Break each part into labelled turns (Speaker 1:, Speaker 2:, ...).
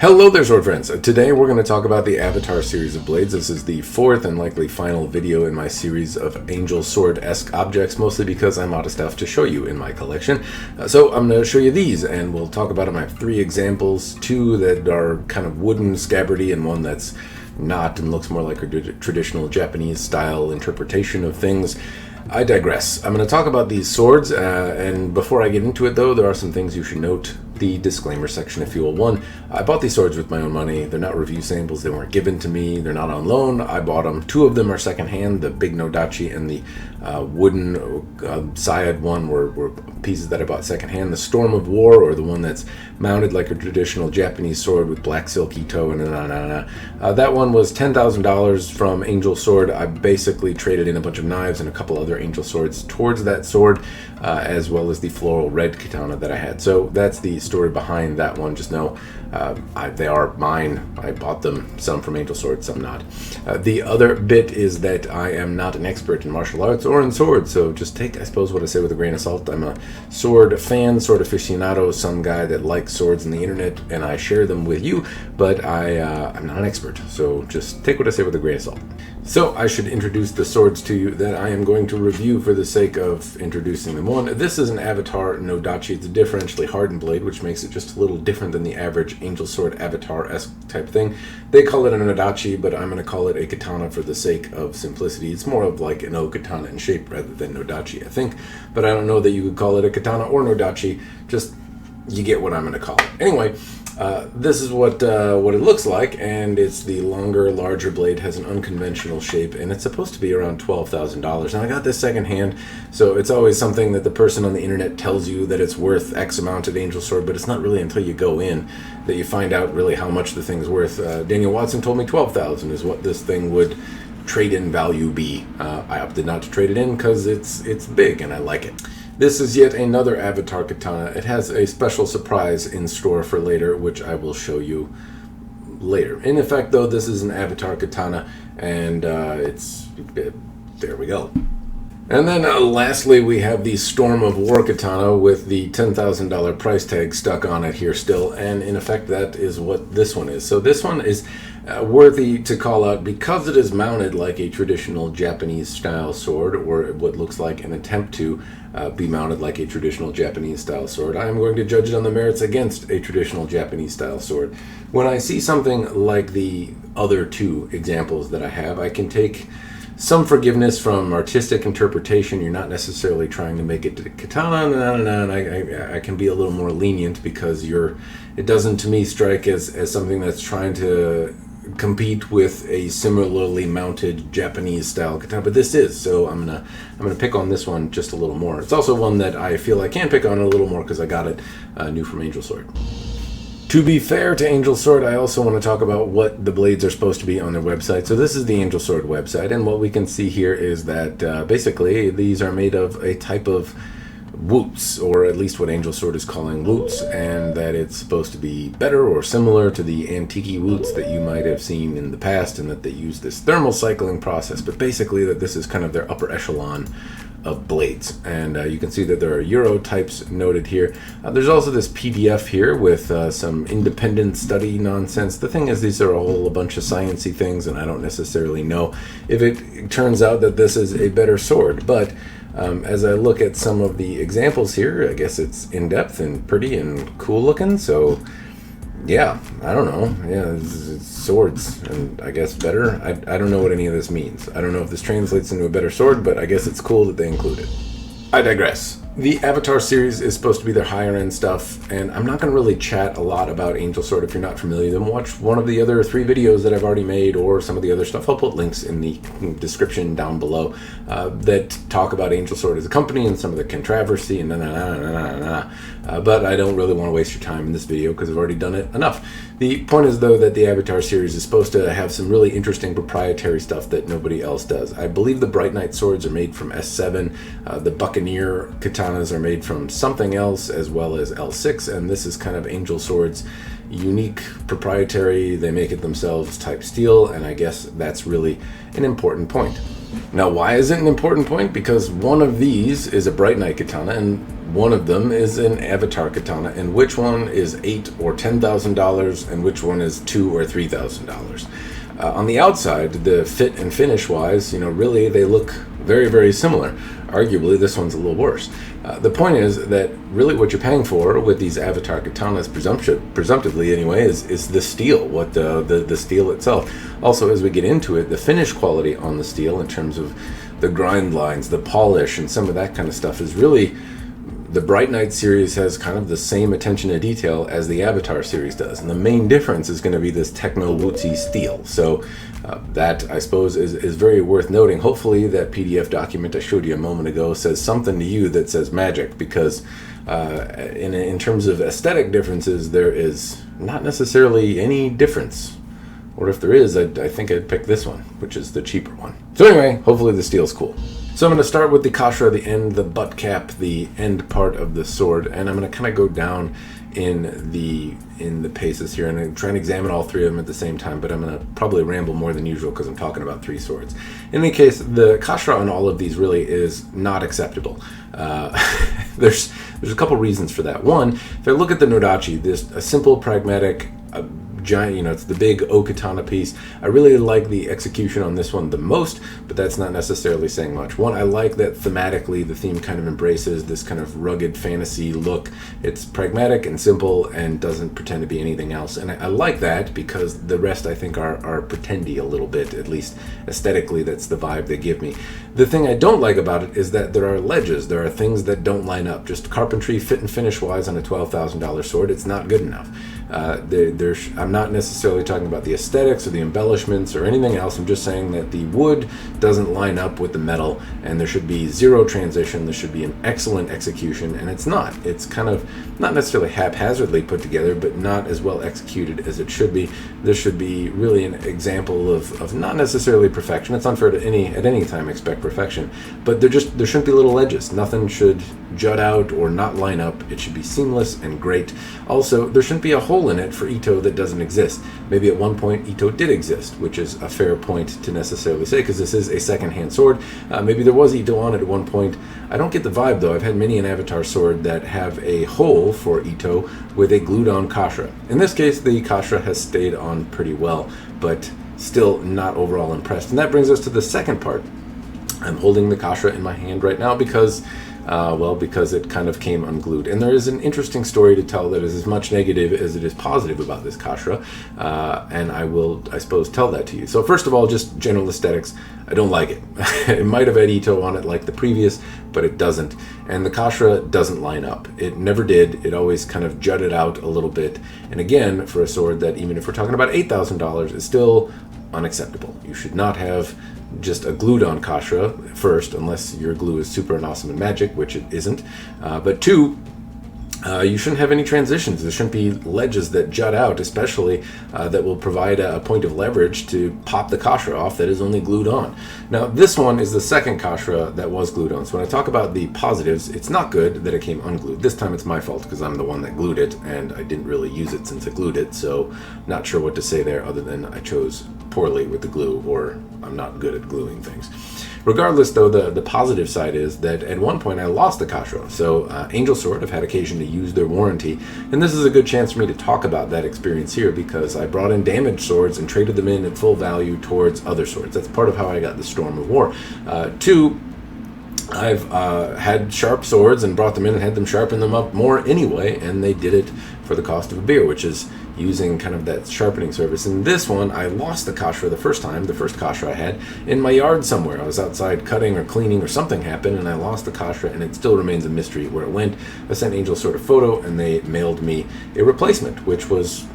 Speaker 1: Hello there, sword friends. Today we're going to talk about the Avatar series of blades. This is the fourth and likely final video in my series of angel sword-esque objects, mostly because I'm out of stuff to show you in my collection. So I'm going to show you these, and we'll talk about them. I have three examples, two that are kind of wooden, scabbardy, and one that's not and looks more like a traditional Japanese style interpretation of things. I digress. I'm going to talk about these swords, and before I get into it though, there are some things you should note. The disclaimer section, if you will. One, I bought these swords with my own money. They're not review samples. They weren't given to me. They're not on loan. I bought them. Two of them are secondhand. The big Nodachi and the wooden Syed one were pieces that I bought secondhand. The Storm of War, or the one that's mounted like a traditional Japanese sword with black silk Ito and that one was $10,000 from Angel Sword. I basically traded in a bunch of knives and a couple other Angel Swords towards that sword, as well as the floral red katana that I had. So that's the story behind that one. Just know they are mine. I bought them, some from Angel Sword, some not. The other bit is that I am not an expert in martial arts or in swords, so just take, I suppose, what I say with a grain of salt. I'm a sword fan, sword aficionado, some guy that likes swords on the internet, and I share them with you, but I'm not an expert, so just take what I say with a grain of salt. So I should introduce the swords to you that I am going to review for the sake of introducing them. One, this is an Avatar Nodachi. It's a differentially hardened blade, which makes it just a little different than the average Angel Sword Avatar-esque type thing. They call it a Nodachi, but I'm going to call it a katana for the sake of simplicity. It's more of like an Okatana in shape rather than Nodachi, I think. But I don't know that you could call it a katana or Nodachi. Just, you get what I'm going to call it. Anyway, this is what it looks like, and it's the longer, larger blade, has an unconventional shape, and it's supposed to be around $12,000. And I got this secondhand, so it's always something that the person on the internet tells you that it's worth X amount at Angel Sword, but it's not really until you go in that you find out really how much the thing's worth. Daniel Watson told me $12,000 is what this thing would trade-in value be. I opted not to trade it in because it's big and I like it. This is yet another Avatar katana. It has a special surprise in store for later, which I will show you later. In effect, though, this is an Avatar katana, and there we go. And then lastly, we have the Storm of War katana with the $10,000 price tag stuck on it here still, and in effect, that is what this one is. So this one is worthy to call out because it is mounted like a traditional Japanese style sword, or what looks like an attempt to be mounted like a traditional Japanese style sword. I am going to judge it on the merits against a traditional Japanese style sword. When I see something like the other two examples that I have, I can take some forgiveness from artistic interpretation. You're not necessarily trying to make it to the katana, and I can be a little more lenient because it doesn't to me strike as something that's trying to compete with a similarly mounted Japanese style katana, but this is, so I'm gonna pick on this one just a little more. It's also one that I feel I can pick on a little more because I got it new from Angel Sword. To be fair to Angel Sword, I also want to talk about what the blades are supposed to be on their website. So this is the Angel Sword website, and what we can see here is that basically these are made of a type of woots, or at least what Angel Sword is calling woots, and that it's supposed to be better or similar to the antique woots that you might have seen in the past, and that they use this thermal cycling process, but basically that this is kind of their upper echelon of blades. And you can see that there are Euro types noted here. There's also this PDF here with some independent study nonsense. The thing is, these are a bunch of sciencey things, and I don't necessarily know if it turns out that this is a better sword, but as I look at some of the examples here, I guess it's in-depth and pretty and cool looking, so yeah, I don't know. Yeah, it's swords, and I guess better. I don't know what any of this means. I don't know if this translates into a better sword, but I guess it's cool that they include it. I digress. The Avatar series is supposed to be their higher end stuff, and I'm not going to really chat a lot about Angel Sword if you're not familiar. Then watch one of the other 3 videos that I've already made, or some of the other stuff. I'll put links in the description down below that talk about Angel Sword as a company and some of the controversy and but I don't really want to waste your time in this video because I've already done it enough. The point is, though, that the Avatar series is supposed to have some really interesting proprietary stuff that nobody else does. I believe the Bright Knight swords are made from S7, the Buccaneer katanas are made from something else, as well as L6, and this is kind of Angel Sword's unique, proprietary, they make it themselves type steel, and I guess that's really an important point. Now, why is it an important point? Because one of these is a Bright Knight katana, and one of them is an Avatar katana, and which one is $8,000 or $10,000, and which one is $2,000 or $3,000. On the outside, the fit and finish wise, really they look very, very similar. Arguably, this one's a little worse. The point is that really what you're paying for with these Avatar katanas, presumptively anyway, is the steel, the steel itself. Also, as we get into it, the finish quality on the steel in terms of the grind lines, the polish, and some of that kind of stuff is really... The Bright Knight series has kind of the same attention to detail as the Avatar series does, and the main difference is going to be this Techno-Wuzi steel. So that, I suppose, is very worth noting. Hopefully that PDF document I showed you a moment ago says something to you that says magic, because in terms of aesthetic differences, there is not necessarily any difference. Or if there is, I think I'd pick this one, which is the cheaper one. So anyway, hopefully the steel's cool. So I'm going to start with the Kashira, the end, the butt cap, the end part of the sword, and I'm going to kind of go down in the paces here, and I'm trying to examine all three of them at the same time, but I'm going to probably ramble more than usual because I'm talking about three swords. In any case, the Kashira on all of these really is not acceptable. There's a couple reasons for that. One, if I look at the Nodachi, this a simple, pragmatic, giant, it's the big Okatana piece. I really like the execution on this one the most, but that's not necessarily saying much. One, I like that thematically the theme kind of embraces this kind of rugged fantasy look. It's pragmatic and simple and doesn't pretend to be anything else, and I like that because the rest I think are pretendy a little bit, at least aesthetically. That's the vibe they give me. The thing I don't like about it is that there are ledges, there are things that don't line up. Just carpentry, fit and finish wise on a $12,000 sword, it's not good enough. I'm not necessarily talking about the aesthetics or the embellishments or anything else. I'm just saying that the wood doesn't line up with the metal, and there should be zero transition. There should be an excellent execution, and it's not. It's kind of not necessarily haphazardly put together, but not as well executed as it should be. This should be really an example of not necessarily perfection. It's unfair to at any time expect perfection, but there shouldn't be little edges. Nothing should jut out or not line up. It should be seamless and great. Also, there shouldn't be a hole in it for Ito that doesn't exist. Maybe at one point Ito did exist, which is a fair point to necessarily say because this is a second-hand sword. Maybe there was Ito on it at one point. I don't get the vibe though. I've had many an Avatar sword that have a hole for Ito with a glued-on Kashira. In this case, the Kashira has stayed on pretty well, but still not overall impressed. And that brings us to the second part. I'm holding the Kashira in my hand right now because it kind of came unglued. And there is an interesting story to tell that is as much negative as it is positive about this Kashira, and I will, I suppose, tell that to you. So first of all, just general aesthetics, I don't like it. It might have had Ito on it like the previous, but it doesn't. And the Kashira doesn't line up. It never did. It always kind of jutted out a little bit. And again, for a sword that, even if we're talking about $8,000, is still unacceptable. You should not have just a glued-on Kashira first, unless your glue is super and awesome and magic, which it isn't. But two, you shouldn't have any transitions. There shouldn't be ledges that jut out, especially that will provide a point of leverage to pop the Kashira off that is only glued on. Now, this one is the second Kashira that was glued on. So when I talk about the positives, it's not good that it came unglued. This time it's my fault because I'm the one that glued it, and I didn't really use it since I glued it, so not sure what to say there other than I chose poorly with the glue, or I'm not good at gluing things. Regardless, though, the positive side is that at one point I lost the Kashira. So Angel Sword have had occasion to use their warranty, and this is a good chance for me to talk about that experience here because I brought in damaged swords and traded them in at full value towards other swords. That's part of how I got the Storm of War. Two, I've had sharp swords and brought them in and had them sharpen them up more anyway, and they did it for the cost of a beer, which is using kind of that sharpening service. In this one, I lost the Kashira the first time, the first Kashira I had, in my yard somewhere. I was outside cutting or cleaning or something happened, and I lost the Kashira, and it still remains a mystery where it went. I sent Angel Sword a photo, and they mailed me a replacement, which was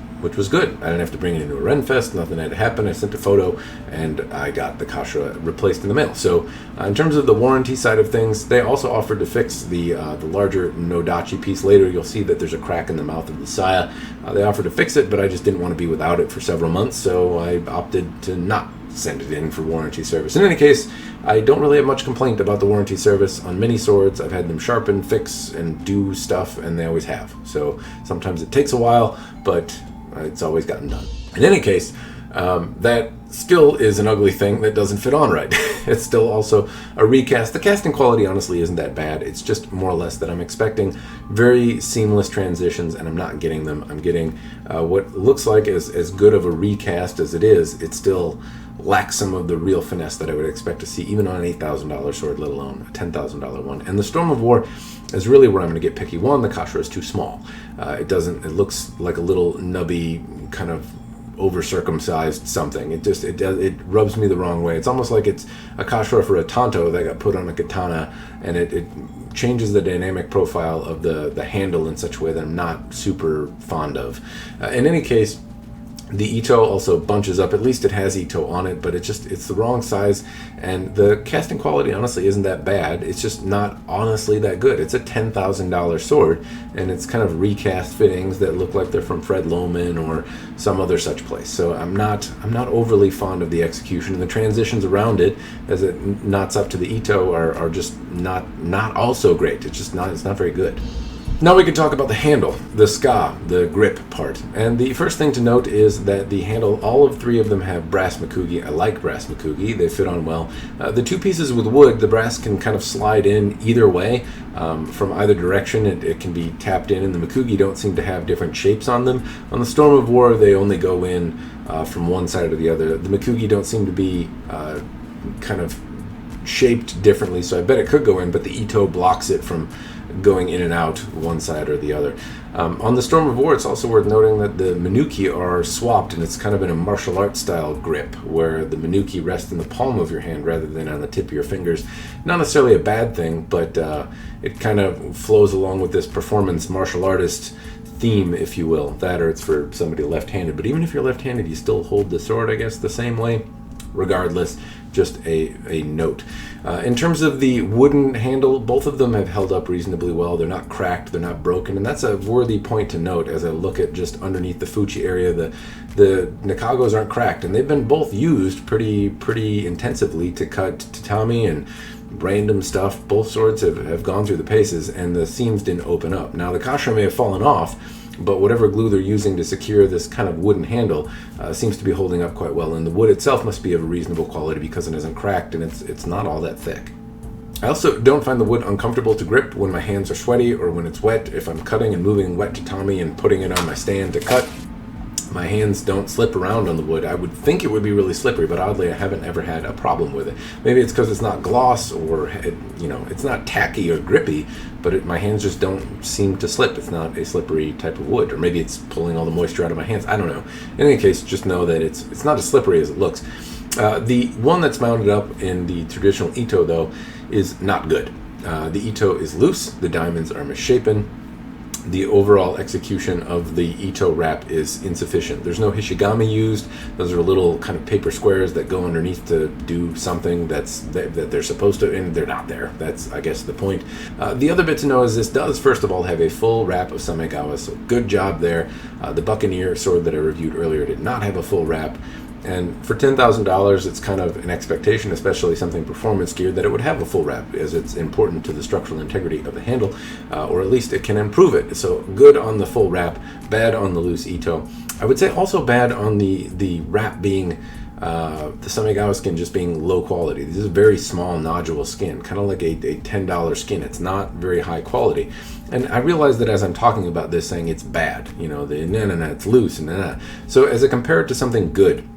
Speaker 1: good. I didn't have to bring it into a Renfest, nothing had to happen. I sent a photo, and I got the Kashira replaced in the mail. So in terms of the warranty side of things, they also offered to fix the larger Nodachi piece. Later you'll see that there's a crack in the mouth of the saya. They offered to fix it, but I just didn't want to be without it for several months, so I opted to not send it in for warranty service. In any case, I don't really have much complaint about the warranty service on many swords. I've had them sharpen, fix, and do stuff, and they always have. So sometimes it takes a while, but It's always gotten done. In any case, that still is an ugly thing that doesn't fit on right. It's still also a recast. The casting quality honestly isn't that bad. It's just more or less that I'm expecting very seamless transitions, and I'm not getting them. I'm getting what looks like as good of a recast as it is. It still lacks some of the real finesse that I would expect to see even on an $8,000 sword, let alone a $10,000 one. And the Storm of War is really where I'm going to get picky. One, the Kashira is too small. It looks like a little nubby kind of over-circumcised something. It rubs me the wrong way. It's almost like it's a Kashira for a Tanto that got put on a Katana, and it changes the dynamic profile of the handle in such a way that I'm not super fond of. In any case, the Ito also bunches up. At least it has Ito on it, but it's the wrong size, and the casting quality honestly isn't that bad. It's just not honestly that good. It's a $10,000 sword, and it's kind of recast fittings that look like they're from Fred Lohman or some other such place. So I'm not overly fond of the execution, and the transitions around it as it knots up to the Ito are just not also great. It's not very good. Now we can talk about the handle, the ska, the grip part. And the first thing to note is that the handle, all of three of them have brass Mikugi. I like brass Mikugi. They fit on well. The two pieces with wood, the brass can kind of slide in either way. From either direction, it can be tapped in, and the Mikugi don't seem to have different shapes on them. On the Storm of War, they only go in from one side or the other. The Mikugi don't seem to be kind of shaped differently, so I bet it could go in, but the Ito blocks it from going in and out one side or the other. On the Storm of War, it's also worth noting that the Minuki are swapped, and it's kind of in a martial arts style grip where the Minuki rest in the palm of your hand rather than on the tip of your fingers. Not necessarily a bad thing, but it kind of flows along with this performance martial artist theme, if you will. That, or it's for somebody left-handed. But even if you're left-handed, you still hold the sword, I guess, the same way. Regardless, just a note. In terms of the wooden handle, both of them have held up reasonably well. They're not cracked, they're not broken, and that's a worthy point to note as I look at just underneath the Fuchi area. The Nakagos aren't cracked, and they've been both used pretty intensively to cut tatami and random stuff. Both swords have gone through the paces, and the seams didn't open up. Now, the Kashira may have fallen off, but whatever glue they're using to secure this kind of wooden handle seems to be holding up quite well, and the wood itself must be of a reasonable quality because it isn't cracked, and it's not all that thick. I also don't find the wood uncomfortable to grip when my hands are sweaty or when it's wet. If I'm cutting and moving wet tatami and putting it on my stand to cut, my hands don't slip around on the wood. I would think it would be really slippery, but oddly I haven't ever had a problem with it. Maybe it's because it's not gloss, or it's not tacky or grippy, but my hands just don't seem to slip. It's not a slippery type of wood, or maybe it's pulling all the moisture out of my hands. I don't know. In any case, just know that it's not as slippery as it looks. The one that's mounted up in the traditional Ito, though, is not good. The Ito is loose. The diamonds are misshapen. The overall execution of the Ito wrap is insufficient. There's no Hishigami used. Those are little kind of paper squares that go underneath to do something that they're supposed to, and they're not there. That's, I guess, the point. The other bit to know is this does, first of all, have a full wrap of Samegawa, so good job there. The Buccaneer sword that I reviewed earlier did not have a full wrap. And for $10,000, it's kind of an expectation, especially something performance geared, that it would have a full wrap, as it's important to the structural integrity of the handle, or at least it can improve it. So good on the full wrap, bad on the loose Ito. I would say also bad on the wrap being, the Samegawa skin just being low quality. This is a very small nodule skin, kind of like a $10 skin. It's not very high quality. And I realize that as I'm talking about this, saying it's bad, it's loose, and So as I compare it to something good,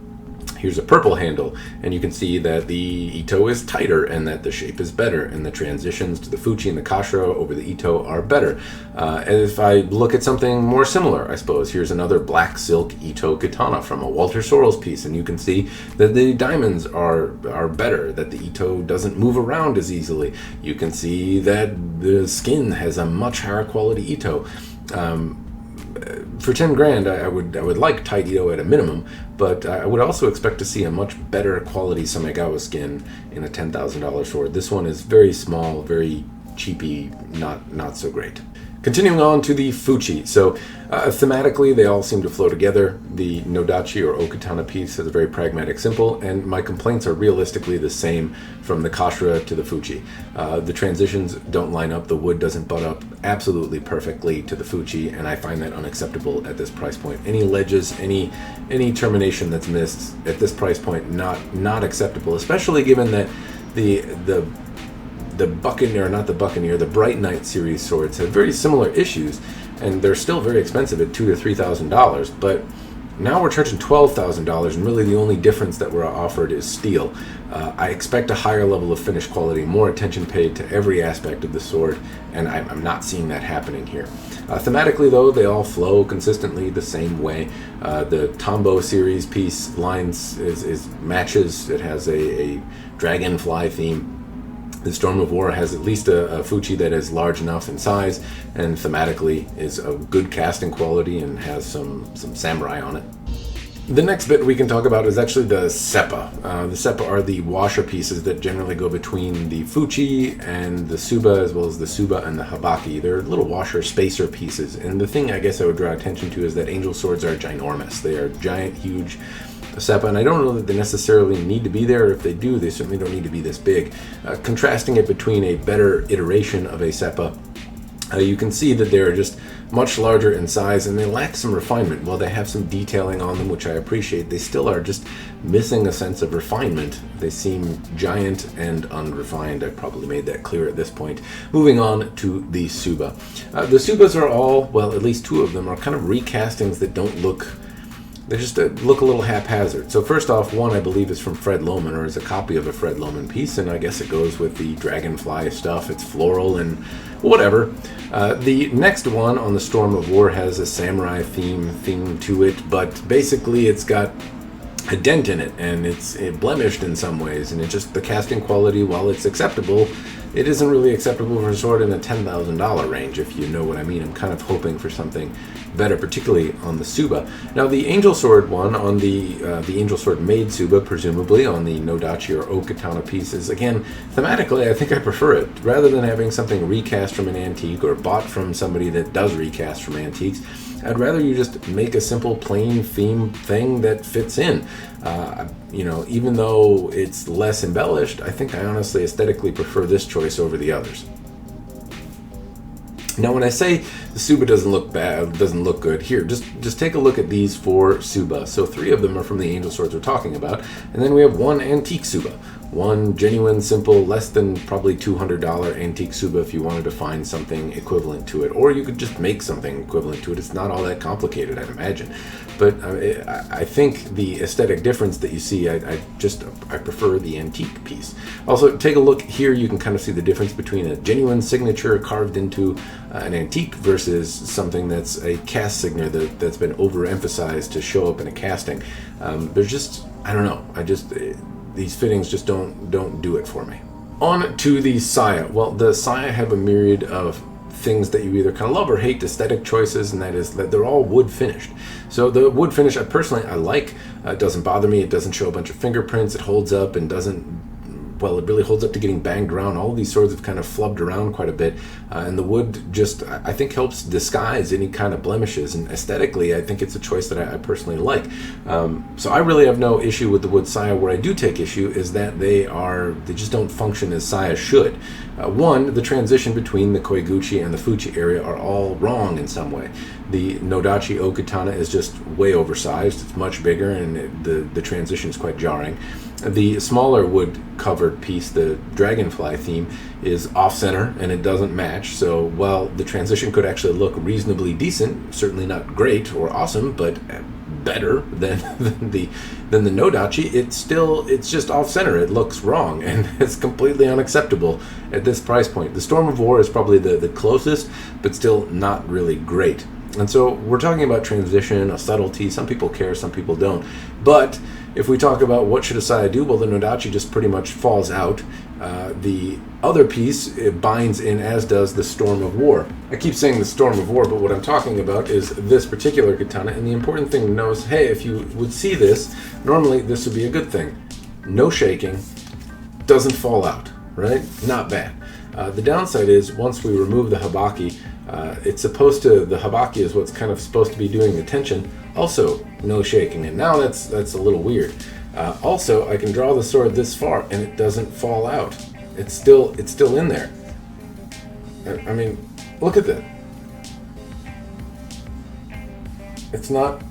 Speaker 1: here's a purple handle, and you can see that the Ito is tighter and that the shape is better, and the transitions to the Fuchi and the Kashira over the Ito are better. And if I look at something more similar, I suppose, here's another black silk Ito katana from a Walter Sorrells piece, and you can see that the diamonds are better, that the Ito doesn't move around as easily. You can see that the skin has a much higher quality Ito. For 10 grand, I would like tight Ito at a minimum, but I would also expect to see a much better quality Samegawa skin in a $10,000 sword. This one is very small, very cheapy, not so great. Continuing on to the Fuchi. So thematically, they all seem to flow together. The Nodachi or Okatana piece is a very pragmatic simple, and my complaints are realistically the same from the Kashira to the Fuchi. The transitions don't line up, the wood doesn't butt up absolutely perfectly to the Fuchi, and I find that unacceptable at this price point. Any ledges, any termination that's missed at this price point, not acceptable, especially given that the Buccaneer, not the Buccaneer, the Bright Knight series swords have very similar issues, and they're still very expensive at $2,000 to $3,000. But now we're charging $12,000, and really the only difference that we're offered is steel. I expect a higher level of finish quality, more attention paid to every aspect of the sword, and I'm not seeing that happening here. Thematically, though, they all flow consistently the same way. The Tombo series piece lines is matches. It has a dragonfly theme. The Storm of War has at least a Fuchi that is large enough in size and thematically is of good casting quality and has some samurai on it. The next bit we can talk about is actually the Seppa. The Seppa are the washer pieces that generally go between the Fuchi and the Tsuba, as well as the Tsuba and the Habaki. They're little washer spacer pieces, and the thing I guess I would draw attention to is that angel swords are ginormous. They are giant, huge Seppa, and I don't know that they necessarily need to be there. If they do, they certainly don't need to be this big. Contrasting it between a better iteration of a Seppa, you can see that they're just much larger in size and they lack some refinement. While they have some detailing on them, which I appreciate, they still are just missing a sense of refinement. They seem giant and unrefined. I've probably made that clear at this point. Moving on to the Tsuba. The Tsubas are all, well, at least two of them, are kind of recastings that don't look... They just look a little haphazard. So first off, one I believe is from Fred Lohman, or is a copy of a Fred Lohman piece, and I guess it goes with the dragonfly stuff. It's floral and whatever. The next one on the Storm of War has a samurai theme to it, but basically it's got a dent in it, and it's blemished in some ways, and it just, the casting quality, while it's acceptable, it isn't really acceptable for a sword in the $10,000 range, if you know what I mean. I'm kind of hoping for something better, particularly on the Tsuba. Now, the Angel Sword one on the Angel Sword made Tsuba, presumably on the Nodachi or Okatana pieces, again, thematically, I think I prefer it. Rather than having something recast from an antique or bought from somebody that does recast from antiques, I'd rather you just make a simple plain theme thing that fits in. You know, even though it's less embellished, I think I honestly aesthetically prefer this choice over the others. Now, when I say the Tsuba doesn't look bad, doesn't look good, here, just take a look at these four Tsuba. So 3 of them are from the Angel Swords we're talking about, and then we have one antique Tsuba. One genuine, simple, less than probably $200 antique Tsuba if you wanted to find something equivalent to it. Or you could just make something equivalent to it. It's not all that complicated, I'd imagine. But I think the aesthetic difference that you see, I prefer the antique piece. Also, take a look here. You can kind of see the difference between a genuine signature carved into an antique versus something that's a cast signature that's been overemphasized to show up in a casting. There's just, I don't know. These fittings just don't do it for me. On to the Saya. Well, the Saya have a myriad of things that you either kind of love or hate, aesthetic choices, and that is that they're all wood finished. So the wood finish, I like. It doesn't bother me. It doesn't show a bunch of fingerprints. It holds up and well, it really holds up to getting banged around. All of these swords have kind of flubbed around quite a bit, and the wood just, I think, helps disguise any kind of blemishes, and aesthetically, I think it's a choice that I personally like. So I really have no issue with the wood Saya. Where I do take issue is that they just don't function as Saya should. One, the transition between the Koiguchi and the Fuchi area are all wrong in some way. The Nodachi Okatana is just way oversized. It's much bigger, and the transition is quite jarring. The smaller wood-covered piece, the dragonfly theme, is off-center, and it doesn't match. So while the transition could actually look reasonably decent, certainly not great or awesome, but better than the Nodachi, it's just off-center. It looks wrong, and it's completely unacceptable at this price point. The Storm of War is probably the closest, but still not really great. And so we're talking about transition, a subtlety. Some people care, some people don't. But if we talk about what should a Saya do, well, the Nodachi just pretty much falls out. The other piece, it binds in, as does the Storm of War. I keep saying the Storm of War, but what I'm talking about is this particular katana. And the important thing to know is, hey, if you would see this, normally this would be a good thing. No shaking, doesn't fall out, right? Not bad. The downside is, once we remove the Habaki, It's supposed to, the Habaki is what's kind of supposed to be doing the tension. Also, no shaking, and now that's a little weird. Also, I can draw the sword this far, and it doesn't fall out. It's still in there. I mean, look at that. It's not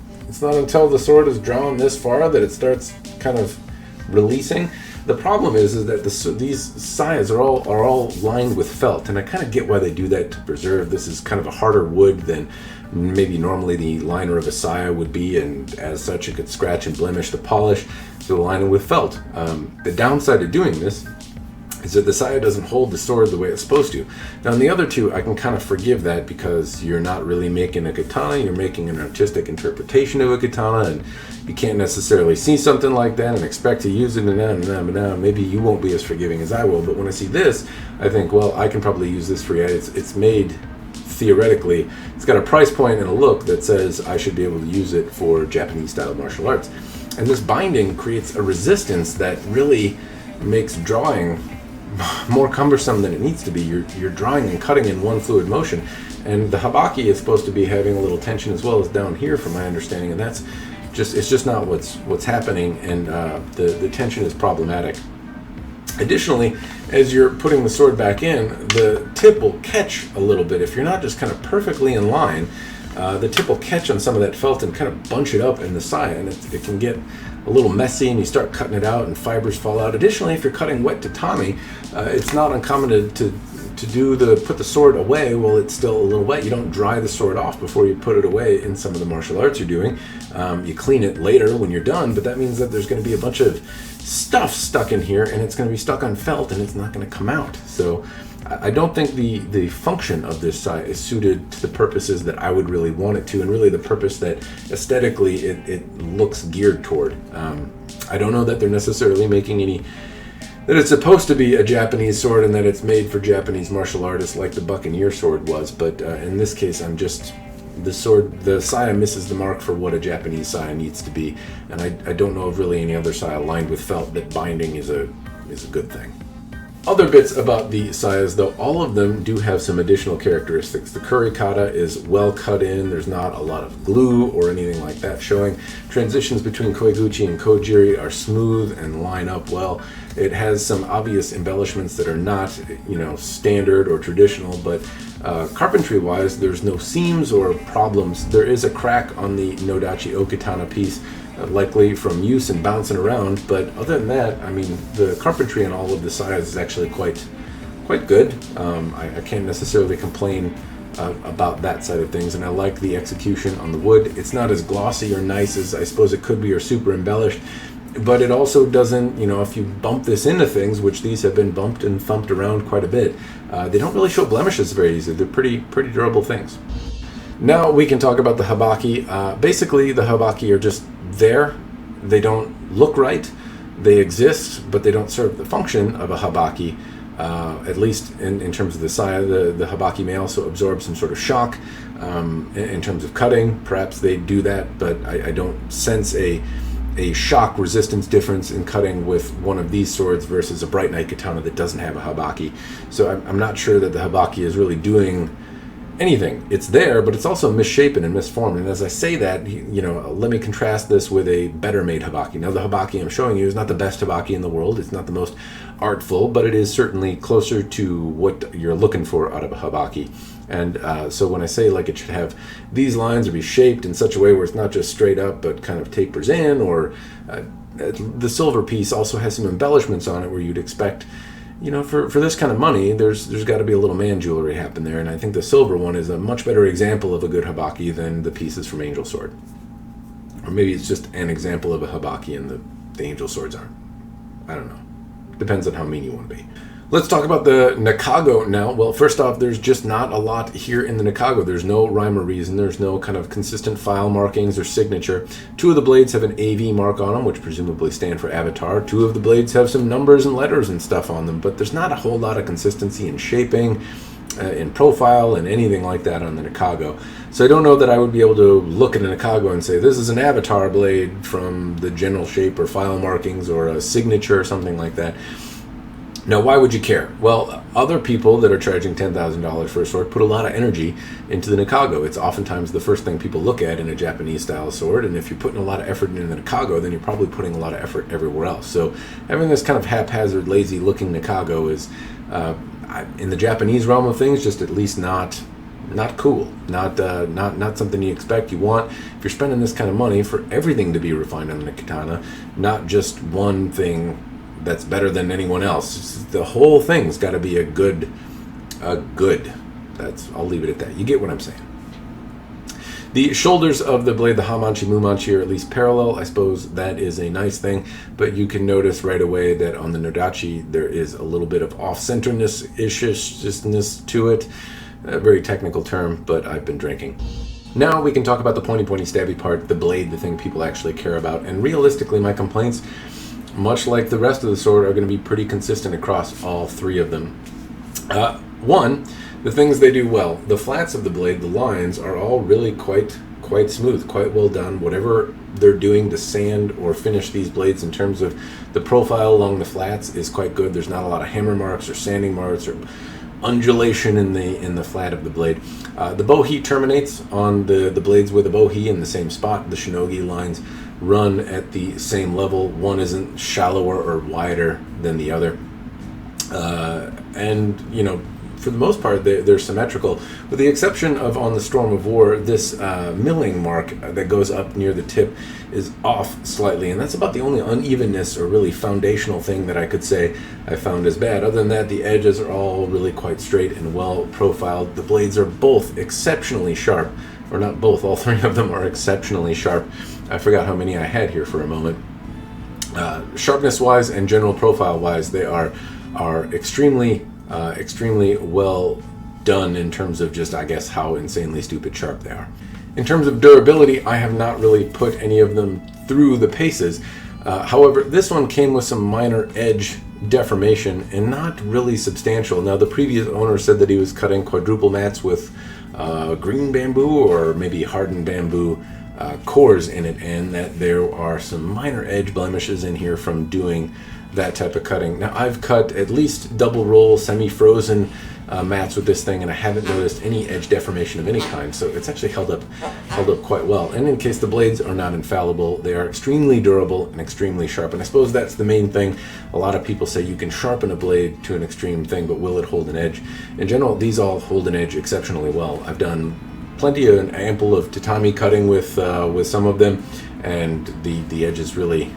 Speaker 1: until the sword is drawn this far that it starts kind of releasing. The problem is that these sayas are all lined with felt, and I kind of get why they do that to preserve. This is kind of a harder wood than maybe normally the liner of a saya would be, and as such it could scratch and blemish the polish, so they line it with felt. The downside of doing this is that the saya doesn't hold the sword the way it's supposed to. Now in the other two, I can kind of forgive that because you're not really making a katana, you're making an artistic interpretation of a katana, and you can't necessarily see something like that and expect to use it, and maybe you won't be as forgiving as I will. But when I see this, I think, well, I can probably use this for you. It's made, theoretically, it's got a price point and a look that says I should be able to use it for Japanese style martial arts. And this binding creates a resistance that really makes drawing more cumbersome than it needs to be. You're drawing and cutting in one fluid motion, and the Habaki is supposed to be having a little tension as well as down here, from my understanding, and it's just not what's happening, and the tension is problematic. Additionally, as you're putting the sword back in, the tip will catch a little bit. If you're not just kind of perfectly in line, the tip will catch on some of that felt and kind of bunch it up in the saya, and it can get a little messy, and you start cutting it out and fibers fall out. Additionally, if you're cutting wet tatami, it's not uncommon to put the sword away while it's still a little wet. You don't dry the sword off before you put it away in some of the martial arts you're doing. You clean it later when you're done, but that means that there's going to be a bunch of stuff stuck in here, and it's going to be stuck on felt, and it's not going to come out. So I don't think the function of this saya is suited to the purposes that I would really want it to, and really the purpose that aesthetically it looks geared toward. I don't know that they're necessarily making any, that it's supposed to be a Japanese sword and that it's made for Japanese martial artists like the Buccaneer sword was, but in this case the saya misses the mark for what a Japanese saya needs to be, and I don't know of really any other saya lined with felt that binding is a good thing. Other bits about the sayas, though, all of them do have some additional characteristics. The kurikata is well cut in. There's not a lot of glue or anything like that showing. Transitions between koiguchi and kojiri are smooth and line up well. It has some obvious embellishments that are not, standard or traditional, but carpentry-wise, there's no seams or problems. There is a crack on the Nodachi Okatana piece, likely from use and bouncing around, but other than that, I mean, the carpentry in all of the sayas is actually quite good. I can't necessarily complain about that side of things, and I like the execution on the wood. It's not as glossy or nice as I suppose it could be, or super embellished, but it also doesn't, if you bump this into things, which these have been bumped and thumped around quite a bit, they don't really show blemishes very easily. They're pretty durable things. Now we can talk about the Habaki. Basically, the Habaki are just there. They don't look right. They exist, but they don't serve the function of a Habaki. At least in terms of the saya, the Habaki may also absorb some sort of shock in terms of cutting. Perhaps they do that, but I don't sense a shock resistance difference in cutting with one of these swords versus a Bright Knight katana that doesn't have a Habaki. So I'm not sure that the Habaki is really doing anything. It's there, but it's also misshapen and misformed. And as I say that, let me contrast this with a better made Habaki. Now, the Habaki I'm showing you is not the best Habaki in the world. It's not the most artful, but it is certainly closer to what you're looking for out of a Habaki. And so when I say like it should have these lines or be shaped in such a way where it's not just straight up but kind of tapers in, or the silver piece also has some embellishments on it where you'd expect, for this kind of money, there's got to be a little man jewelry happen there, and I think the silver one is a much better example of a good Habaki than the pieces from Angel Sword. Or maybe it's just an example of a Habaki and the Angel Swords aren't. I don't know. Depends on how mean you want to be. Let's talk about the Nakago now. Well, first off, there's just not a lot here in the Nakago. There's no rhyme or reason. There's no kind of consistent file markings or signature. 2 of the blades have an AV mark on them, which presumably stand for Avatar. 2 of the blades have some numbers and letters and stuff on them, but there's not a whole lot of consistency in shaping, in profile, and anything like that on the Nakago. So I don't know that I would be able to look at a Nakago and say, this is an Avatar blade from the general shape or file markings or a signature or something like that. Now, why would you care? Well, other people that are charging $10,000 for a sword put a lot of energy into the Nakago. It's oftentimes the first thing people look at in a Japanese-style sword, and if you're putting a lot of effort into the Nakago, then you're probably putting a lot of effort everywhere else. So having this kind of haphazard, lazy-looking Nakago is, in the Japanese realm of things, just at least not cool, not something you expect. You want, if you're spending this kind of money, for everything to be refined on the katana, not just one thing that's better than anyone else. The whole thing's got to be a good. I'll leave it at that. You get what I'm saying. The shoulders of the blade, the hamanchi, mumanchi, are at least parallel. I suppose that is a nice thing, but you can notice right away that on the Nodachi there is a little bit of off-centeredness to it. A very technical term, but I've been drinking. Now we can talk about the pointy stabby part, the blade, the thing people actually care about. And realistically, my complaints, much like the rest of the sword, are going to be pretty consistent across all three of them. One, the things they do well. The flats of the blade, the lines, are all really quite smooth, quite well done. Whatever they're doing to sand or finish these blades in terms of the profile along the flats is quite good. There's not a lot of hammer marks or sanding marks or undulation in the flat of the blade. The bohi terminates on the blades with a bohi in the same spot. The shinogi lines run at the same level. One isn't shallower or wider than the other. And, you know, for the most part, they're symmetrical, with the exception of on the Storm of War, this milling mark that goes up near the tip is off slightly, and that's about the only unevenness or really foundational thing that I could say I found as bad. Other than that, the edges are all really quite straight and well profiled. The blades are both exceptionally sharp, or not both, all three of them are exceptionally sharp. I forgot how many I had here for a moment. Sharpness-wise and general profile-wise, they are extremely well done in terms of just, I guess, how insanely stupid sharp they are. In terms of durability, I have not really put any of them through the paces. However, this one came with some minor edge deformation and not really substantial. Now, the previous owner said that he was cutting quadruple mats with green bamboo or maybe hardened bamboo cores in it, and that there are some minor edge blemishes in here from doing that type of cutting. Now, I've cut at least double roll semi-frozen mats with this thing, and I haven't noticed any edge deformation of any kind, so it's actually held up quite well. And in case the blades are not infallible, they are extremely durable and extremely sharp, and I suppose that's the main thing. A lot of people say you can sharpen a blade to an extreme thing, but will it hold an edge? In general, these all hold an edge exceptionally well. I've done plenty of ample of tatami cutting with some of them, and the edge is really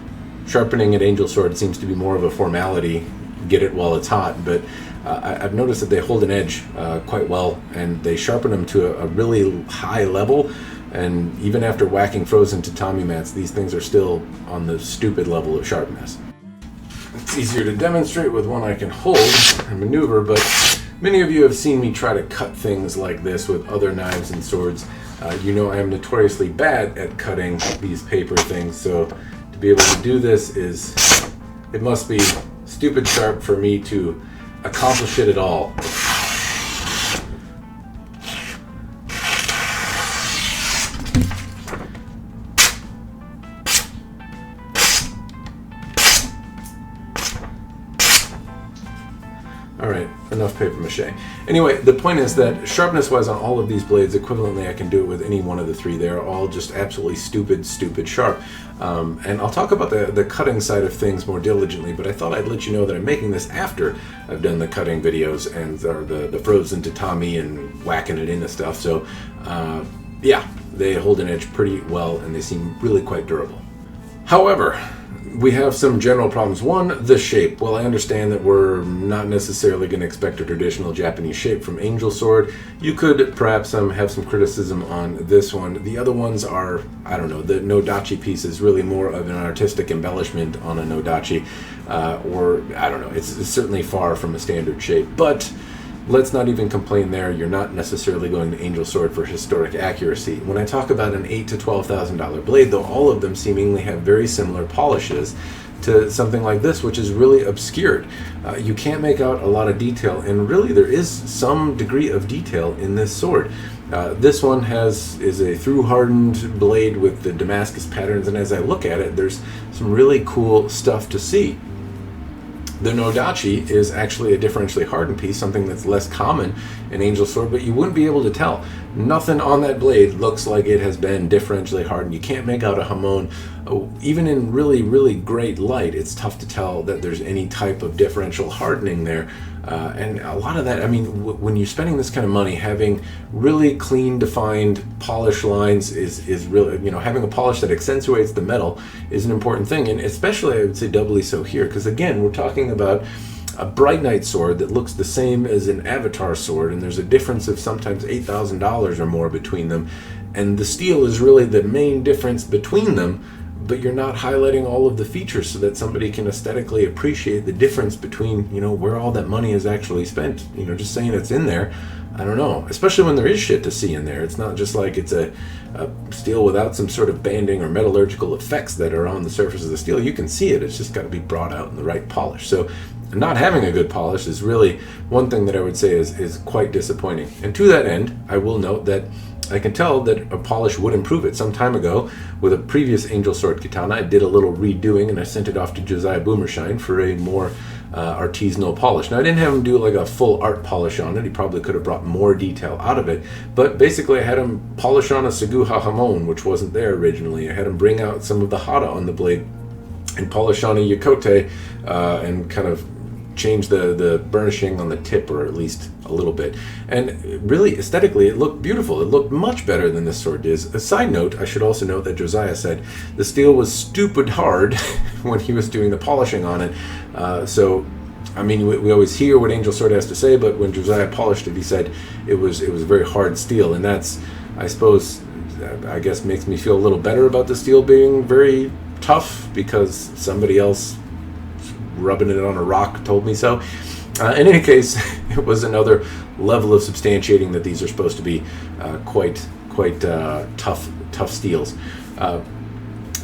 Speaker 1: sharpening at Angel Sword seems to be more of a formality, get it while it's hot, but I've noticed that they hold an edge quite well, and they sharpen them to a really high level, and even after whacking frozen tatami mats, these things are still on the stupid level of sharpness. It's easier to demonstrate with one I can hold and maneuver, but many of you have seen me try to cut things like this with other knives and swords. You know I am notoriously bad at cutting these paper things, so to be able to do this it must be stupid sharp for me to accomplish it at all. Alright, enough paper mache. Anyway, the point is that sharpness-wise on all of these blades, equivalently I can do it with any one of the three. They are all just absolutely stupid sharp. And I'll talk about the cutting side of things more diligently, but I thought I'd let you know that I'm making this after I've done the cutting videos and the frozen tatami and whacking it into stuff. So, yeah, they hold an edge pretty well and they seem really quite durable. However, we have some general problems. One, the shape. Well, I understand that we're not necessarily going to expect a traditional Japanese shape from Angel Sword. You could perhaps have some criticism on this one. The other ones are, I don't know, the Nodachi piece is really more of an artistic embellishment on a Nodachi, or I don't know, it's certainly far from a standard shape. But let's not even complain there. You're not necessarily going to Angel Sword for historic accuracy. When I talk about an $8,000 to $12,000 blade, though, all of them seemingly have very similar polishes to something like this, which is really obscured. You can't make out a lot of detail, and really there is some degree of detail in this sword. This one is a through-hardened blade with the Damascus patterns, and as I look at it, there's some really cool stuff to see. The Nodachi is actually a differentially hardened piece, something that's less common in Angel Sword, but you wouldn't be able to tell. Nothing on that blade looks like it has been differentially hardened. You can't make out a hamon. Even in really, really great light, it's tough to tell that there's any type of differential hardening there. And a lot of that, I mean, when you're spending this kind of money, having really clean, defined polish lines is really, you know, having a polish that accentuates the metal is an important thing. And especially, I would say, doubly so here, because again, we're talking about a Bright Knight sword that looks the same as an Avatar sword, and there's a difference of sometimes $8,000 or more between them. And the steel is really the main difference between them, but you're not highlighting all of the features so that somebody can aesthetically appreciate the difference between, you know, where all that money is actually spent. You know, just saying it's in there, I don't know. Especially when there is shit to see in there. It's not just like it's a steel without some sort of banding or metallurgical effects that are on the surface of the steel. You can see it. It's just got to be brought out in the right polish. So not having a good polish is really one thing that I would say is quite disappointing. And to that end, I will note that I can tell that a polish would improve it. Some time ago, with a previous Angel Sword Katana, I did a little redoing and I sent it off to Josiah Boomershine for a more artisanal polish. Now, I didn't have him do like a full art polish on it. He probably could have brought more detail out of it. But basically, I had him polish on a Seguha Hamon, which wasn't there originally. I had him bring out some of the Hada on the blade and polish on a Yokote and kind of change the burnishing on the tip, or at least a little bit. And really, aesthetically, it looked beautiful. It looked much better than this sword is. A side note, I should also note that Josiah said the steel was stupid hard when he was doing the polishing on it. So, I mean, we always hear what Angel Sword has to say, but when Josiah polished it, he said it was very hard steel. And that's, I suppose, I guess makes me feel a little better about the steel being very tough, because somebody else rubbing it on a rock told me so. In any case, it was another level of substantiating that these are supposed to be quite tough steels.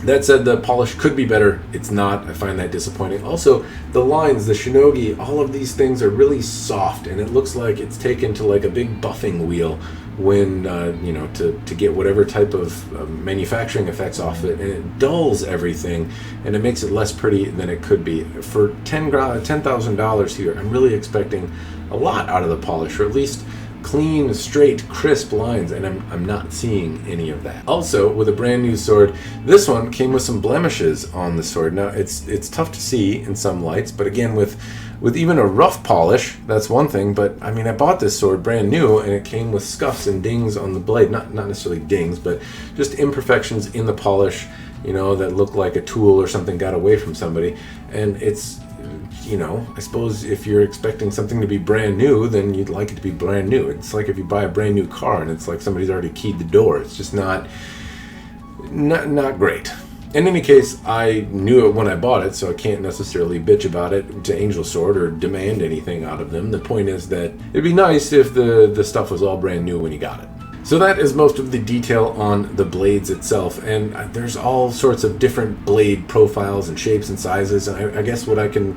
Speaker 1: That said, the polish could be better. It's not. I find that disappointing. Also, the lines, the shinogi, all of these things are really soft, and it looks like it's taken to like a big buffing wheel when, you know, to get whatever type of manufacturing effects off it, and it dulls everything, and it makes it less pretty than it could be. For $10,000 here, I'm really expecting a lot out of the polish, or at least clean, straight, crisp lines, and I'm not seeing any of that. Also, with a brand new sword, this one came with some blemishes on the sword. Now, it's tough to see in some lights, but again, with even a rough polish, that's one thing, but I mean, I bought this sword brand new, and it came with scuffs and dings on the blade. Not necessarily dings, but just imperfections in the polish, you know, that look like a tool or something got away from somebody. And it's, you know, I suppose if you're expecting something to be brand new, then you'd like it to be brand new. It's like if you buy a brand new car and it's like somebody's already keyed the door. It's just not great. In any case, I knew it when I bought it, so I can't necessarily bitch about it to Angel Sword or demand anything out of them. The point is that it'd be nice if the stuff was all brand new when you got it. So that is most of the detail on the blades itself, and there's all sorts of different blade profiles and shapes and sizes, and I guess what I can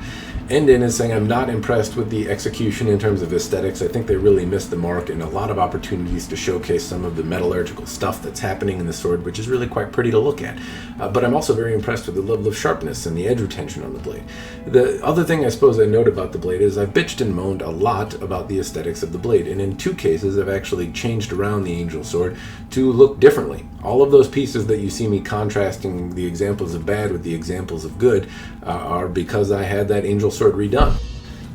Speaker 1: end in is saying I'm not impressed with the execution in terms of aesthetics. I think they really missed the mark, and a lot of opportunities to showcase some of the metallurgical stuff that's happening in the sword, which is really quite pretty to look at. But I'm also very impressed with the level of sharpness and the edge retention on the blade. The other thing I suppose I note about the blade is I've bitched and moaned a lot about the aesthetics of the blade, and in 2 cases I've actually changed around the Angel Sword to look differently. All of those pieces that you see me contrasting the examples of bad with the examples of good are because I had that Angel Sword redone.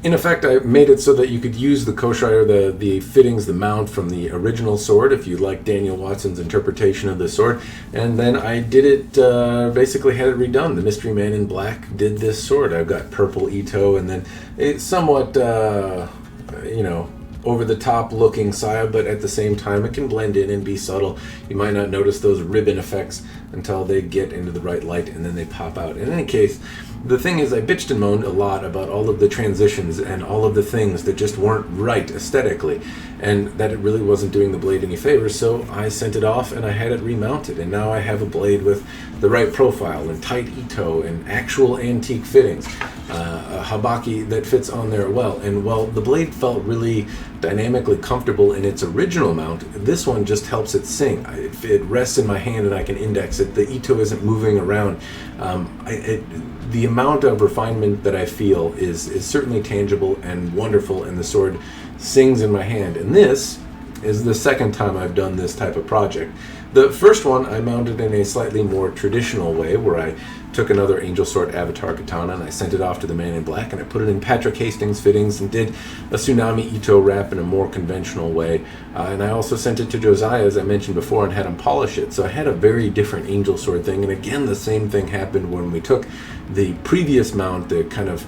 Speaker 1: In effect, I made it so that you could use the koshirae, or the fittings, the mount from the original sword, if you like Daniel Watson's interpretation of the sword, and then I did it, basically had it redone. The Mystery Man in Black did this sword. I've got purple Ito, and then it's somewhat, you know, over-the-top looking Saya, but at the same time it can blend in and be subtle. You might not notice those ribbon effects until they get into the right light, and then they pop out. In any case, the thing is, I bitched and moaned a lot about all of the transitions and all of the things that just weren't right aesthetically. and that it really wasn't doing the blade any favors, so I sent it off and I had it remounted, and now I have a blade with the right profile and tight Ito and actual antique fittings, a Habaki that fits on there well. And while the blade felt really dynamically comfortable in its original mount, this one just helps it sing. It rests in my hand and I can index it. The Ito isn't moving around. The amount of refinement that I feel is certainly tangible and wonderful, and the sword sings in my hand. And this is the second time I've done this type of project. The first one I mounted in a slightly more traditional way, where I took another Angel Sword Avatar Katana and I sent it off to the Man in Black, and I put it in Patrick Hastings fittings and did a Tsunami Ito wrap in a more conventional way. And I also sent it to Josiah, as I mentioned before, and had him polish it. So I had a very different Angel Sword thing. And again, the same thing happened when we took the previous mount, the kind of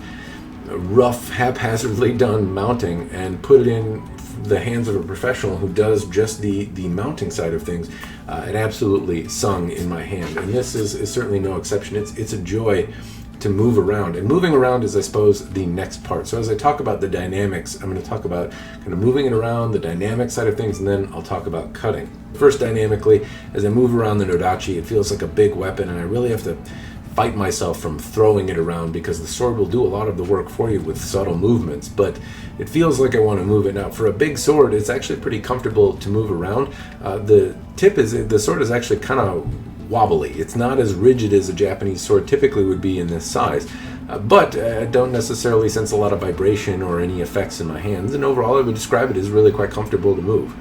Speaker 1: rough, haphazardly done mounting, and put it in the hands of a professional who does just the mounting side of things. It absolutely sung in my hand, and this is certainly no exception. It's a joy to move around, and moving around is, I suppose, the next part. So as I talk about the dynamics, I'm going to talk about kind of moving it around, the dynamic side of things, and then I'll talk about cutting. First, dynamically, as I move around the Nodachi, it feels like a big weapon, and I really have to fight myself from throwing it around, because the sword will do a lot of the work for you with subtle movements, but it feels like I want to move it. Now, for a big sword, it's actually pretty comfortable to move around. The tip is, the sword is actually kind of wobbly. It's not as rigid as a Japanese sword typically would be in this size, but I don't necessarily sense a lot of vibration or any effects in my hands, and overall I would describe it as really quite comfortable to move.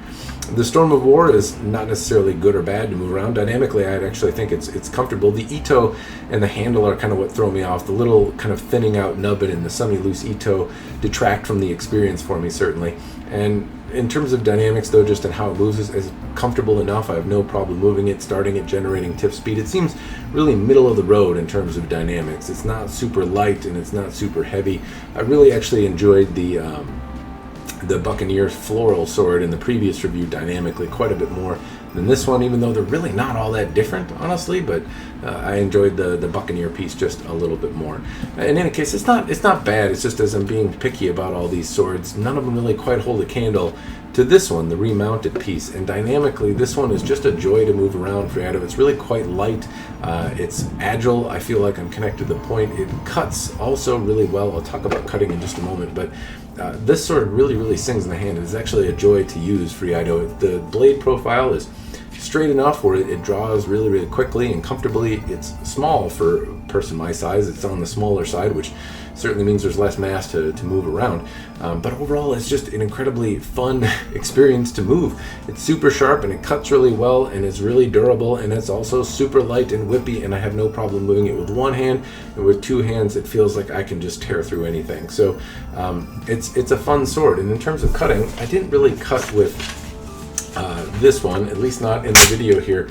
Speaker 1: The Storm of War is not necessarily good or bad to move around. Dynamically, I actually think it's comfortable. The Ito and the handle are kind of what throw me off. The little kind of thinning out nubbin and the semi-loose Ito detract from the experience for me, certainly. And in terms of dynamics, though, just in how it moves is comfortable enough. I have no problem moving it, starting it, generating tip speed. It seems really middle of the road in terms of dynamics. It's not super light and it's not super heavy. I really actually enjoyed the Buccaneer floral sword in the previous review dynamically quite a bit more than this one, even though they're really not all that different, honestly, but I enjoyed the Buccaneer piece just a little bit more. In any case, it's not bad. It's just, as I'm being picky about all these swords, none of them really quite hold a candle to this one, the remounted piece. And dynamically, this one is just a joy to move around for Ito. It's really quite light. It's agile. I feel like I'm connected to the point. It cuts also really well. I'll talk about cutting in just a moment, but this sword really sings in the hand. It's actually a joy to use for Ito. The blade profile is straight enough where it draws really quickly and comfortably. It's small for a person my size. It's on the smaller side, which certainly means there's less mass to move around. But overall, it's just an incredibly fun experience to move. It's super sharp and it cuts really well and it's really durable, and it's also super light and whippy, and I have no problem moving it with one hand, and with two hands it feels like I can just tear through anything. So it's a fun sword. And in terms of cutting, I didn't really cut with this one, at least not in the video here.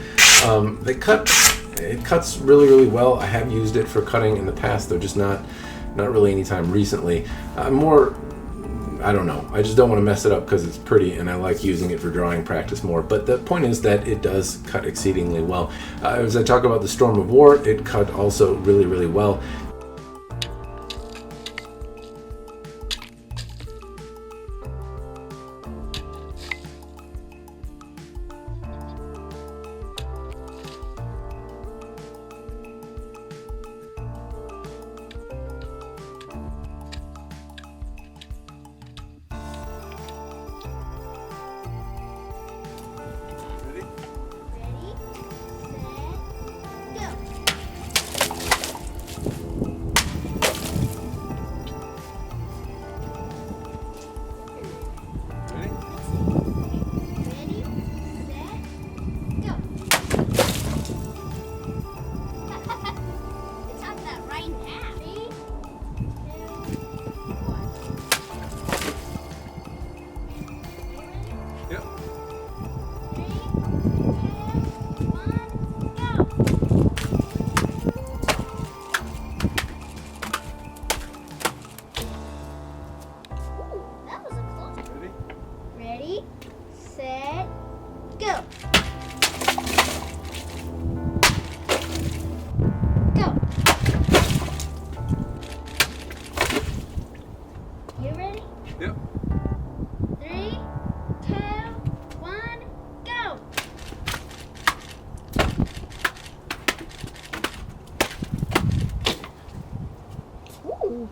Speaker 1: It cuts really well. I have used it for cutting in the past, though just not really anytime recently. I don't know, I just don't want to mess it up because it's pretty and I like using it for drawing practice more. But the point is that it does cut exceedingly well. As I talk about the Storm of War, it cut also really well.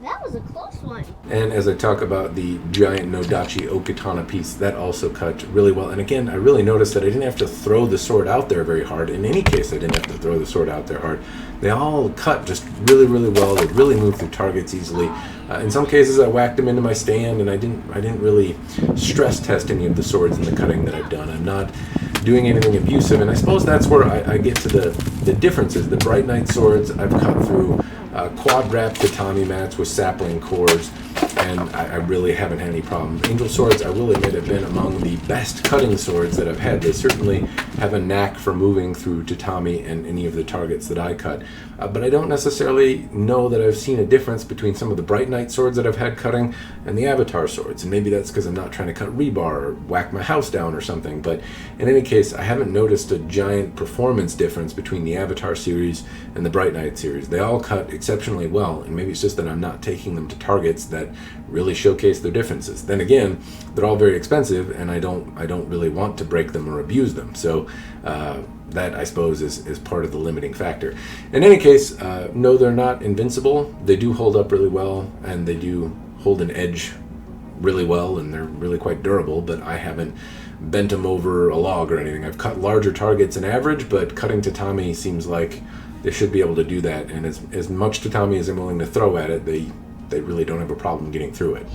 Speaker 2: That was a close one.
Speaker 1: And as I talk about the giant Nodachi Okatana piece, that also cut really well. And again, I really noticed that I didn't have to throw the sword out there very hard. In any case, I didn't have to throw the sword out there hard. They all cut just really, really well. They really moved through targets easily. In some cases, I whacked them into my stand, and I didn't really stress test any of the swords in the cutting that I've done. I'm not doing anything abusive, and I suppose that's where I get to the differences. The Bright Knight swords I've cut through quad wrap tatami mats with sapling cores, and I really haven't had any problems. Angel swords, I will admit, have been among the best cutting swords that I've had. They certainly have a knack for moving through tatami and any of the targets that I cut. But I don't necessarily know that I've seen a difference between some of the Bright Knight swords that I've had cutting and the Avatar swords. And maybe that's because I'm not trying to cut rebar or whack my house down or something. But in any case, I haven't noticed a giant performance difference between the Avatar series and the Bright Knight series. They all cut exceptionally well, and maybe it's just that I'm not taking them to targets that really showcase their differences. Then again, they're all very expensive, and I don't really want to break them or abuse them. So that, I suppose, is part of the limiting factor. In any case, no, they're not invincible. They do hold up really well, and they do hold an edge really well, and they're really quite durable, but I haven't bent them over a log or anything. I've cut larger targets than average, but cutting tatami seems like they should be able to do that, and as much tatami as I'm willing to throw at it, they really don't have a problem getting through it.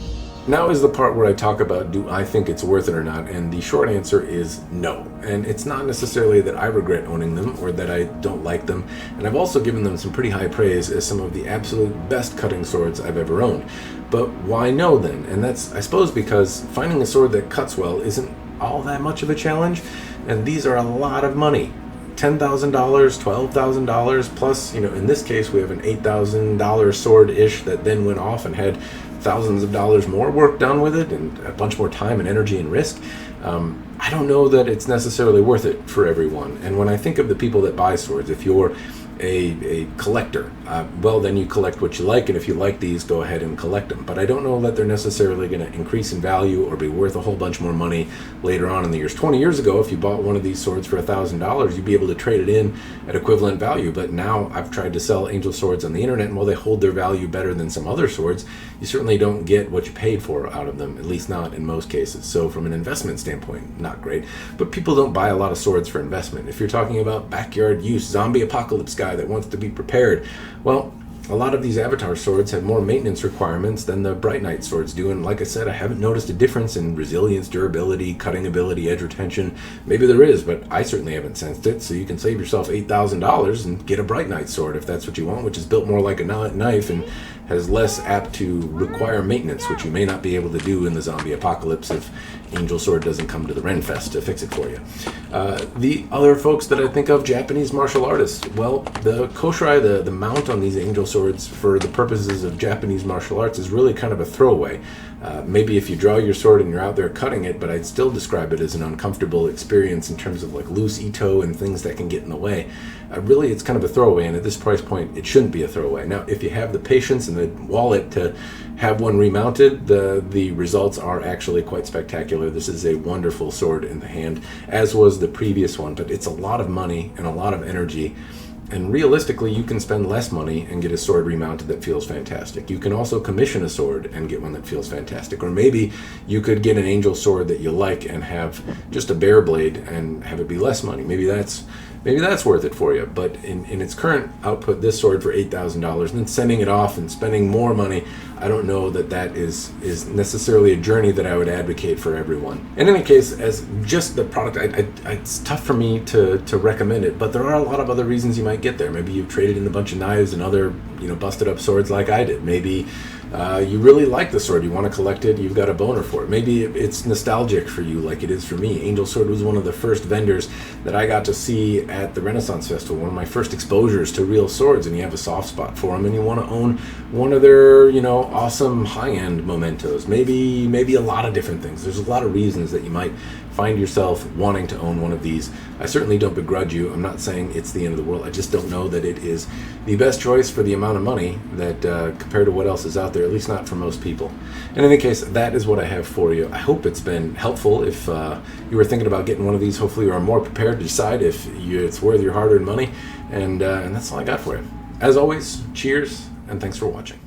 Speaker 1: Now is the part where I talk about, do I think it's worth it or not? And the short answer is no. And it's not necessarily that I regret owning them or that I don't like them. And I've also given them some pretty high praise as some of the absolute best cutting swords I've ever owned. But why no then? And that's, I suppose, because finding a sword that cuts well isn't all that much of a challenge. And these are a lot of money. $10,000, $12,000, plus, in this case, we have an $8,000 sword-ish that then went off and had thousands of dollars more work done with it and a bunch more time and energy and risk. I don't know that it's necessarily worth it for everyone. And when I think of the people that buy swords, if you're a collector, well, then you collect what you like, and if you like these, go ahead and collect them. But I don't know that they're necessarily going to increase in value or be worth a whole bunch more money later on in the years. 20 years ago, if you bought one of these swords for $1,000, you'd be able to trade it in at equivalent value. But now I've tried to sell angel swords on the internet, and while they hold their value better than some other swords, you certainly don't get what you paid for out of them, at least not in most cases. So from an investment standpoint, not great. But people don't buy a lot of swords for investment. If you're talking about backyard use, zombie apocalypse guy that wants to be prepared, well, a lot of these Avatar swords have more maintenance requirements than the Bright Knight swords do, and like I said, I haven't noticed a difference in resilience, durability, cutting ability, edge retention. Maybe there is, but I certainly haven't sensed it, so you can save yourself $8,000 and get a Bright Knight sword if that's what you want, which is built more like a knife and has less apt to require maintenance, which you may not be able to do in the zombie apocalypse if Angel Sword doesn't come to the Renfest to fix it for you. The other folks that I think of, Japanese martial artists. Well, the koshirae, the mount on these Angel Swords for the purposes of Japanese martial arts is really kind of a throwaway. Maybe if you draw your sword and you're out there cutting it, but I'd still describe it as an uncomfortable experience in terms of like loose Ito and things that can get in the way. Really, it's kind of a throwaway, and at this price point, it shouldn't be a throwaway. Now, if you have the patience and the wallet to have one remounted, the results are actually quite spectacular. This is a wonderful sword in the hand, as was the previous one, but it's a lot of money and a lot of energy. And realistically, you can spend less money and get a sword remounted that feels fantastic. You can also commission a sword and get one that feels fantastic. Or maybe you could get an angel sword that you like and have just a bare blade and have it be less money. Maybe that's worth it for you. But in its current output, this sword for $8,000, and then sending it off and spending more money, I don't know that is necessarily a journey that I would advocate for everyone. In any case, as just the product, it's tough for me to recommend it, but there are a lot of other reasons you might get there. Maybe you've traded in a bunch of knives and other busted up swords like I did. Maybe you really like the sword, you want to collect it, you've got a boner for it. Maybe it's nostalgic for you like it is for me. Angel Sword was one of the first vendors that I got to see at the Renaissance Festival, one of my first exposures to real swords, and you have a soft spot for them and you want to own one of their awesome high-end mementos. Maybe a lot of different things. There's a lot of reasons that you might find yourself wanting to own one of these. I certainly don't begrudge you. I'm not saying it's the end of the world. I just don't know that it is the best choice for the amount of money that compared to what else is out there, at least not for most people. In any case, that is what I have for you. I hope it's been helpful. If you were thinking about getting one of these, hopefully you are more prepared to decide if it's worth your hard-earned money. And that's all I got for you. As always, cheers, and thanks for watching.